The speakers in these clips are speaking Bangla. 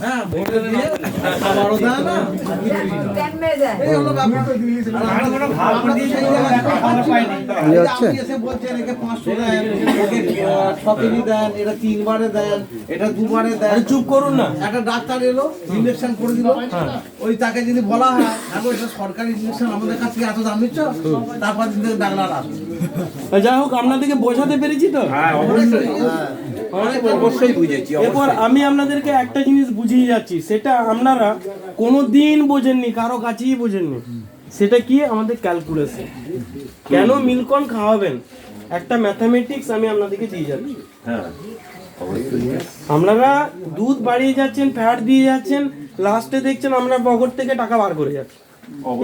হ্যাঁ ভোট দিয়ে খাবারও দেয় না এই হলো ব্যাপার। আর আমরা কোনো খাবার দিয়ে সেই জায়গায় খাবার পাই না। আপনি এসে বলছেন একে 500 দেন, একে 6 কেজি দেন, এটা 3 বারে দেন, এটা 2 বারে দেন। চুপ করুন না। একটা ডাক্তার এলো ইনজেকশন করে দিল, ওই তাকে যদি বলা হয় এখন এটা সরকারি ইনজেকশন আমাদের কাছ থেকে এত দাম নিচ্ছ, তারপর দিন থেকে ডাক্তার আসবে। যাই হোক আপনাদেরকে বোঝাতে পেরেছি তো। অবশ্যই বুঝেছি। এরপর আমি আপনাদেরকে একটা জিনিস বুঝিয়ে যাচ্ছি, সেটা আপনারা কোনোদিন বোঝেননি, কারো কাছেই বোঝেননি। সেটা কি? আমাদের ক্যালকুলেশন। কেন মিল্কন খাওয়াবেন, একটা ম্যাথামেটিক্স আমি আপনাদেরকে দিয়ে যাচ্ছি। আপনারা দুধ বাড়িয়ে যাচ্ছেন, ফ্যাট দিয়ে যাচ্ছেন, লাস্টে দেখছেন আমরা পকেট থেকে টাকা বার করে যাচ্ছি।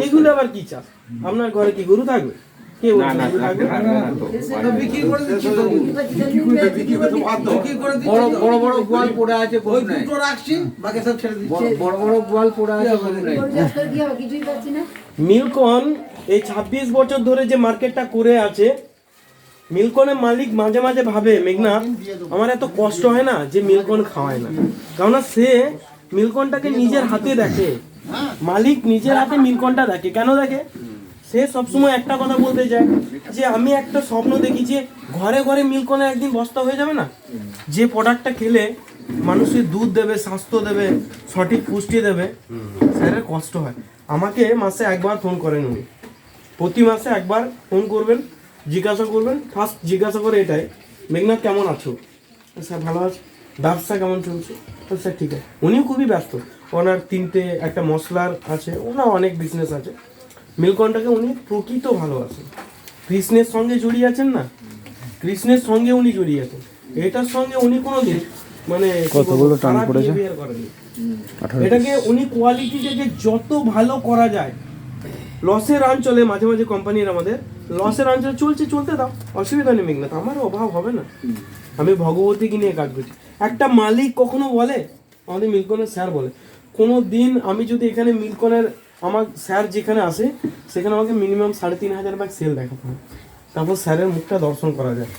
এগুলো আবার কি চাষ? আপনার ঘরে কি গরু থাকবে? কে বলছে গরু থাকবে? বিক্রি করে দিচ্ছি তো, বিক্রি করে দিচ্ছি। বড় বড় গোয়াল পড়ে আছে, ওই দুটো রাখছি, বাকি সব ছেড়ে দিচ্ছি। বড় বড় গোয়াল পড়ে আছে। মিল্কন এই 26 বছর ধরে যে মার্কেটটা করে আছে, মিল্কনের মালিক মাঝে মাঝে ভাবে মেঘনাথ আমার এত কষ্ট হয় না যে মিল্কন খাওয়ায় না, কারণ সে মিল্কনটাকে নিজের হাতে দেখে। মালিক নিজের হাতে মিল্কনটা দেখে। কেন দেখে? সে সবসময় একটা কথা বলতে চায় যে আমি একটা স্বপ্ন দেখি যে ঘরে ঘরে মিল্কনের একদিন বস্তা হয়ে যাবে না, যে প্রোডাক্টটা খেলে মানুষের দুধ দেবে, স্বাস্থ্য দেবে, সঠিক পুষ্টি দেবে। স্যারের কষ্ট হয়। আমাকে মাসে একবার ফোন করেন উনি, প্রতি মাসে একবার ফোন করবেন, জিজ্ঞাসা করবেন। ফার্স্ট জিজ্ঞাসা করে এটাই, মেঘনাথ কেমন আছো? স্যার ভালো আছে। ব্যবসা কেমন চলছে? স্যার ঠিক আছে। উনিও খুবই ব্যস্ত, ওনার 3টে একটা মশলার আছে, ওনার অনেক বিজনেস আছে। মিল্কনটাকে উনি প্রকৃত ভালোবাসেন, কৃষ্ণের সঙ্গে জড়িয়ে আছেন না, কৃষ্ণের সঙ্গে উনি জড়িয়ে আছেন। এটার সঙ্গে উনি কোনোদিন মানে খারাপ behavior করেননি। এটাকে উনি কোয়ালিটিটাকে যত ভালো করা যায়, লসের অঞ্চলে মাঝে মাঝে কোম্পানির আমাদের লসের অঞ্চলে চলতে দাও, অসুবিধা নেই মেঘনাথ, আমার অভাব হবে না। আমি ভগবতীকে নিয়ে কাজ করছি। একটা মালিক কখনো বলে, আমাদের মিল্কনের স্যার বলে, কোনো দিন আমি যদি এখানে মিল্কনের আমার স্যার যেখানে আসে সেখানে আমাকে মিনিমাম 3,500 ব্যাগ সেল দেখাতে হয়, তারপর স্যারের মুখটা দর্শন করা যায়।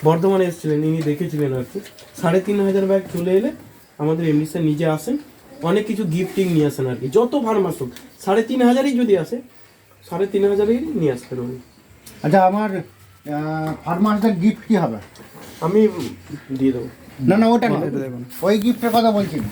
বর্ধমানে এসেছিলেন, ইনি দেখেছিলেন আর কি। 3,500 ব্যাগ চলে এলে আমাদের এমনি স্যার নিজে আসেন, অনেক কিছু গিফটিং নিয়ে আসেন আর কি। যত ফার্মার হোক 3,500ই যদি আসে 3,500ই নিয়ে আসবেন উনি। আচ্ছা, আমার ফার্মারদের গিফট কি হবে? আমি দিয়ে দেবো। না ওটা না, ওই গিফটের কথা বলছি না।